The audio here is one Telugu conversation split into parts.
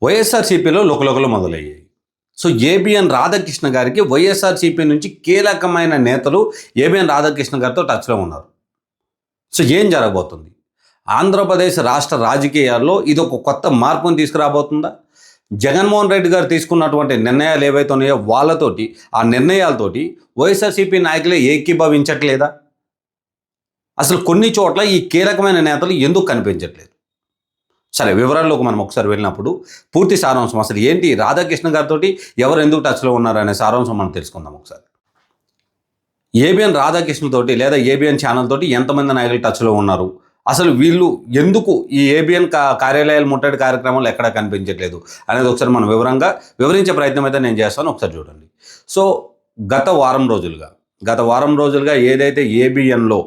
వైఎస్ఆర్సీపీలో లుకలుకలు మొదలయ్యాయి. సో ఏబిఎన్ రాధాకృష్ణ గారికి వైఎస్ఆర్సీపీ నుంచి కీలకమైన నేతలు ఏబిఎన్ రాధాకృష్ణ గారితో టచ్లో ఉన్నారు. సో ఏం జరగబోతుంది? ఆంధ్రప్రదేశ్ రాష్ట్ర రాజకీయాల్లో ఇది ఒక కొత్త మార్పును తీసుకురాబోతుందా? జగన్మోహన్ రెడ్డి గారు తీసుకున్నటువంటి నిర్ణయాలు ఏవైతే ఉన్నాయో వాళ్ళతోటి, ఆ నిర్ణయాలతోటి వైఎస్ఆర్సీపీ నాయకులే ఏకీభవించట్లేదా? అసలు కొన్ని చోట్ల ఈ కీలకమైన నేతలు ఎందుకు కనిపించట్లేదు? సరే, వివరాల్లోకి మనం ఒకసారి వెళ్ళినప్పుడు పూర్తి సారాంశం అసలు ఏంటి, రాధాకృష్ణ గారితో ఎవరు ఎందుకు టచ్లో ఉన్నారు అనే సారాంశం మనం తెలుసుకుందాం ఒకసారి. ఏబిఎన్ రాధాకృష్ణ తోటి లేదా ఏబిఎన్ ఛానల్ తోటి ఎంతమంది నాయకులు టచ్లో ఉన్నారు, అసలు వీళ్ళు ఎందుకు ఈ ఏబిఎన్ కార్యాలయాలు ముట్టడి కార్యక్రమాలు ఎక్కడా కనిపించట్లేదు అనేది ఒకసారి మనం వివరించే ప్రయత్నం అయితే నేను చేస్తాను. ఒకసారి చూడండి. సో గత వారం రోజులుగా ఏదైతే ఏబిఎన్లో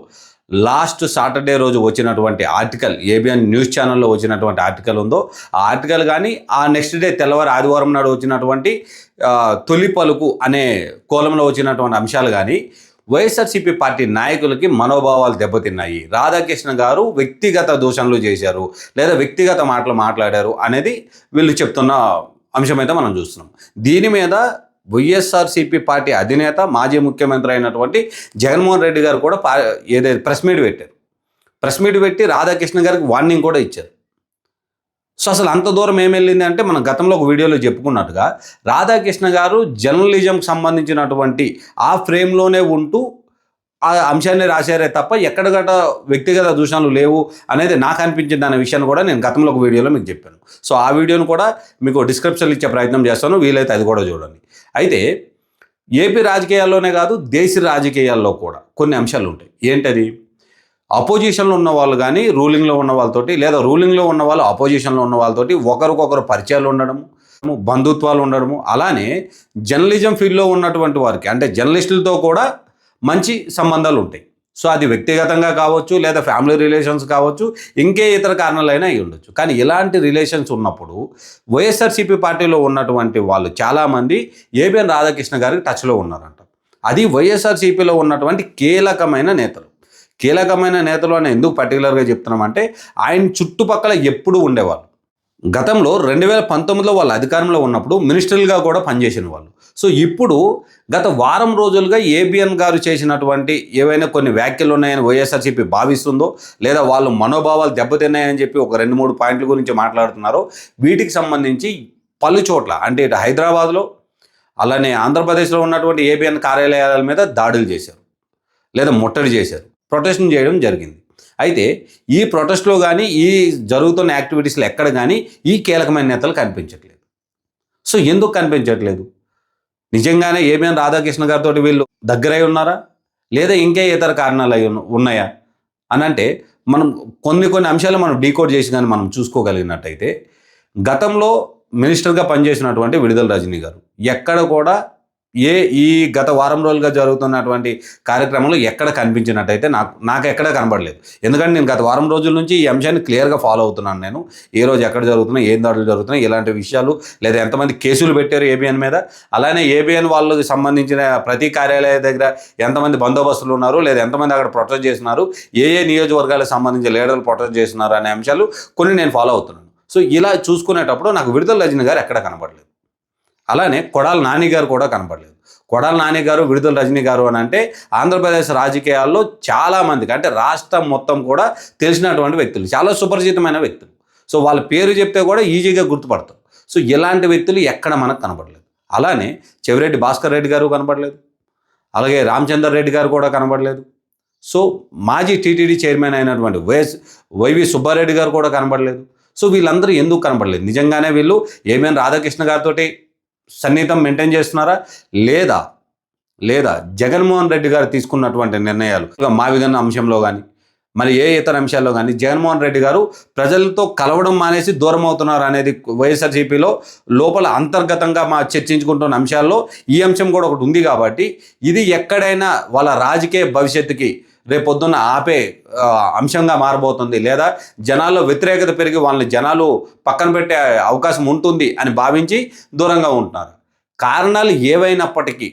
లాస్ట్ సాటర్డే రోజు వచ్చినటువంటి ఆర్టికల్, ఏబిఎన్ న్యూస్ ఛానల్లో వచ్చినటువంటి ఆర్టికల్ ఉందో, ఆ ఆర్టికల్ కానీ ఆ నెక్స్ట్ డే తెల్లవారు ఆదివారం నాడు వచ్చినటువంటి తొలి పలుకు అనే కోలంలో వచ్చినటువంటి అంశాలు కానీ వైఎస్ఆర్సీపీ పార్టీ నాయకులకి మనోభావాలు దెబ్బతిన్నాయి, రాధాకృష్ణ గారు వ్యక్తిగత దూషణలు చేశారు లేదా వ్యక్తిగత మాటలు మాట్లాడారు అనేది వీళ్ళు చెప్తున్న అంశమైతే మనం చూస్తున్నాం. దీని మీద వైఎస్ఆర్సీపీ పార్టీ అధినేత మాజీ ముఖ్యమంత్రి అయినటువంటి జగన్మోహన్ రెడ్డి గారు కూడా ఏదైతే ప్రెస్ మీట్ పెట్టి రాధాకృష్ణ గారికి వార్నింగ్ కూడా ఇచ్చారు. సో అసలు అంత దూరం ఏం వెళ్ళింది అంటే, మనం గతంలో ఒక వీడియోలో చెప్పుకున్నట్టుగా రాధాకృష్ణ గారు జర్నలిజంకి సంబంధించినటువంటి ఆ ఫ్రేమ్లోనే ఉంటూ ఆ అంశాన్ని రాశారే తప్ప ఎక్కడగట్ట వ్యక్తిగత దూషణలు లేవు అనేది నాకు అనిపించింది అనే విషయాన్ని కూడా నేను గతంలో ఒక వీడియోలో మీకు చెప్పాను. సో ఆ వీడియోను కూడా మీకు డిస్క్రిప్షన్లో ఇచ్చే ప్రయత్నం చేస్తాను, వీలైతే అది కూడా చూడండి. అయితే ఏపీ రాజకీయాల్లోనే కాదు, దేశ రాజకీయాల్లో కూడా కొన్ని అంశాలు ఉంటాయి. ఏంటది? అపోజిషన్లో ఉన్న వాళ్ళు కానీ రూలింగ్లో ఉన్న వాళ్ళతోటి, లేదా రూలింగ్లో ఉన్న వాళ్ళు అపోజిషన్లో ఉన్న వాళ్ళతోటి ఒకరికొకరు పరిచయాలు ఉండడము, బంధుత్వాలు ఉండడము, అలానే జర్నలిజం ఫీల్డ్లో ఉన్నటువంటి వారికి అంటే జర్నలిస్టులతో కూడా మంచి సంబంధాలు ఉంటాయి. సో అది వ్యక్తిగతంగా కావచ్చు, లేదా ఫ్యామిలీ రిలేషన్స్ కావచ్చు, ఇంకే ఇతర కారణాలైనా అయి ఉండొచ్చు. కానీ ఇలాంటి రిలేషన్స్ ఉన్నప్పుడు వైఎస్ఆర్సీపీ పార్టీలో ఉన్నటువంటి వాళ్ళు చాలామంది ఏబిఎన్ రాధాకృష్ణ గారికి టచ్లో ఉన్నారంట. అది వైఎస్ఆర్సీపీలో ఉన్నటువంటి కీలకమైన నేతలు అని ఎందుకు పర్టికులర్గా చెప్తున్నామంటే, ఆయన చుట్టుపక్కల ఎప్పుడూ ఉండేవాళ్ళు. గతంలో 2019లో వాళ్ళు అధికారంలో ఉన్నప్పుడు మినిస్టర్లుగా కూడా పనిచేసిన వాళ్ళు. సో ఇప్పుడు గత వారం రోజులుగా ఏబిఎన్ గారు చేసినటువంటి ఏవైనా కొన్ని వ్యాఖ్యలు ఉన్నాయని వైఎస్ఆర్సీపీ భావిస్తుందో, లేదా వాళ్ళు మనోభావాలు దెబ్బతిన్నాయని చెప్పి ఒక 2-3 పాయింట్ల గురించి మాట్లాడుతున్నారో, వీటికి సంబంధించి పలు చోట్ల అంటే ఇటు హైదరాబాద్లో అలానే ఆంధ్రప్రదేశ్లో ఉన్నటువంటి ఏబిఎన్ కార్యాలయాల మీద దాడులు చేశారు లేదా ముట్టడి చేశారు, ప్రొటెస్ట్ చేయడం జరిగింది. అయితే ఈ ప్రొటెస్ట్లో కానీ ఈ జరుగుతున్న యాక్టివిటీస్లో ఎక్కడ కానీ ఈ కీలకమైన నేతలు కనిపించట్లేదు. సో ఎందుకు కనిపించట్లేదు? నిజంగానే ఏబిఎన్ రాధాకృష్ణ గారితో వీళ్ళు దగ్గరై ఉన్నారా, లేదా ఇంకే ఇతర కారణాలు ఉన్నాయా అని అంటే, మనం కొన్ని అంశాలు మనం డీకోడ్ చేసి కానీ మనం చూసుకోగలిగినట్టయితే, గతంలో మినిస్టర్గా పనిచేసినటువంటి విడుదల రజనీ గారు ఎక్కడ కూడా ఈ గత వారం రోజులుగా జరుగుతున్నటువంటి కార్యక్రమంలో ఎక్కడ కనిపించినట్టయితే నాకు ఎక్కడ కనబడలేదు. ఎందుకంటే నేను గత వారం రోజుల నుంచి ఈ అంశాన్ని క్లియర్గా ఫాలో అవుతున్నాను. నేను ఏ రోజు ఎక్కడ జరుగుతున్నాయి, ఏం దాడులు జరుగుతున్నాయి, ఇలాంటి విషయాలు, లేదా ఎంతమంది కేసులు పెట్టారు ఏబిఎన్ మీద, అలానే ఏబిఎన్ వాళ్ళకి సంబంధించిన ప్రతి కార్యాలయ దగ్గర ఎంతమంది బందోబస్తులు ఉన్నారు, లేదా ఎంతమంది అక్కడ ప్రొటెస్ట్ చేస్తున్నారు, ఏ నియోజకవర్గాలకు సంబంధించిన లీడర్లు ప్రొటెస్ట్ చేస్తున్నారు అనే అంశాలు కొన్ని నేను ఫాలో అవుతున్నాను. సో ఇలా చూసుకునేటప్పుడు నాకు విడుదల రజనీ గారు ఎక్కడ కనబడలేదు. అలానే కొడాల నాని గారు కూడా కనపడలేదు. కొడాల నాని గారు, విడుదల రజనీ గారు అని అంటే ఆంధ్రప్రదేశ్ రాజకీయాల్లో చాలామందికి అంటే రాష్ట్రం మొత్తం కూడా తెలిసినటువంటి వ్యక్తులు, చాలా సుపరిచితమైన వ్యక్తులు. సో వాళ్ళ పేరు చెప్తే కూడా ఈజీగా గుర్తుపడతారు. సో ఇలాంటి వ్యక్తులు ఎక్కడ మనకు కనబడలేదు. అలానే చెవిరెడ్డి భాస్కర్ రెడ్డి గారు కనబడలేదు, అలాగే రామచందర్ రెడ్డి గారు కూడా కనబడలేదు. సో మాజీ టీటీడీ చైర్మన్ అయినటువంటి వైవి సుబ్బారెడ్డి గారు కూడా కనబడలేదు. సో వీళ్ళందరూ ఎందుకు కనబడలేదు? నిజంగానే వీళ్ళు ఏబిఎన్ రాధాకృష్ణ గారితో సన్నిహితం మెయింటైన్ చేస్తున్నారా, లేదా జగన్మోహన్ రెడ్డి గారు తీసుకున్నటువంటి నిర్ణయాలు మా విధాన అంశంలో కానీ మరి ఏ ఇతర అంశాల్లో కానీ జగన్మోహన్ రెడ్డి గారు ప్రజలతో కలవడం మానేసి దూరం అవుతున్నారు అనేది వైఎస్ఆర్సీపీలో లోపల అంతర్గతంగా చర్చించుకుంటున్న అంశాల్లో ఈ అంశం కూడా ఒకటి ఉంది. కాబట్టి ఇది ఎక్కడైనా వాళ్ళ రాజకీయ భవిష్యత్తుకి రేపొద్దున్న ఆపే అంశంగా మారబోతుంది, లేదా జనాల్లో వ్యతిరేకత పెరిగి వాళ్ళని జనాలు పక్కన పెట్టే అవకాశం ఉంటుంది అని భావించి దూరంగా ఉంటున్నారు. కారణాలు ఏవైనప్పటికీ,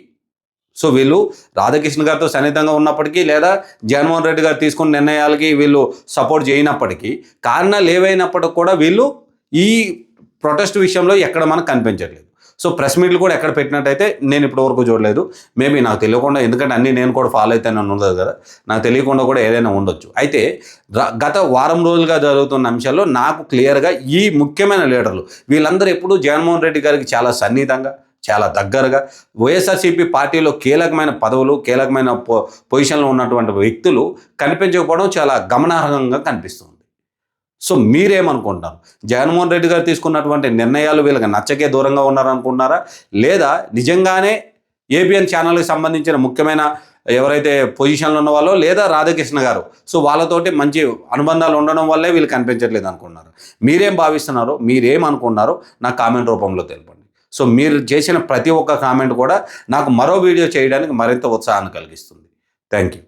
సో వీళ్ళు రాధాకృష్ణ గారితో సన్నిహితంగా ఉన్నప్పటికీ, లేదా జగన్మోహన్ రెడ్డి గారు తీసుకున్న నిర్ణయాలకి వీళ్ళు సపోర్ట్ చేయనప్పటికీ, కారణాలు ఏవైనప్పటికీ కూడా వీళ్ళు ఈ ప్రొటెస్ట్ విషయంలో ఎక్కడ మనకు కనిపించట్లేదు. సో ప్రెస్ మీట్లు కూడా ఎక్కడ పెట్టినట్టయితే నేను ఇప్పటివరకు చూడలేదు. మేబీ నాకు తెలియకుండా, ఎందుకంటే అన్నీ నేను కూడా ఫాలో అయితే నన్ను ఉండదు కదా, నాకు తెలియకుండా కూడా ఏదైనా ఉండొచ్చు. అయితే గత వారం రోజులుగా జరుగుతున్న అంశాల్లో నాకు క్లియర్గా ఈ ముఖ్యమైన లీడర్లు వీళ్ళందరూ ఎప్పుడూ జగన్మోహన్ రెడ్డి గారికి చాలా సన్నిహితంగా, చాలా దగ్గరగా, వైఎస్ఆర్సీపీ పార్టీలో కీలకమైన పదవులు, కీలకమైన పొజిషన్లో ఉన్నటువంటి వ్యక్తులు కనిపించకపోవడం చాలా గమనార్హంగా కనిపిస్తుంది. సో మీరేమనుకుంటారు? జగన్మోహన్ రెడ్డి గారు తీసుకున్నటువంటి నిర్ణయాలు వీళ్ళకి నచ్చకే దూరంగా ఉన్నారనుకుంటున్నారా? లేదా నిజంగానే ఏబిఎన్ ఛానల్కి సంబంధించిన ముఖ్యమైన ఎవరైతే పొజిషన్లో ఉన్న వాళ్ళో, లేదా రాధాకృష్ణ గారు, సో వాళ్ళతోటి మంచి అనుబంధాలు ఉండడం వల్లే వీళ్ళు కనిపించట్లేదు అనుకున్నారు? మీరేం భావిస్తున్నారో, మీరేమనుకున్నారో నాకు కామెంట్ రూపంలో తెలపండి. సో మీరు చేసిన ప్రతి ఒక్క కామెంట్ కూడా నాకు మరో వీడియో చేయడానికి మరింత ఉత్సాహాన్ని కలిగిస్తుంది. Thank you.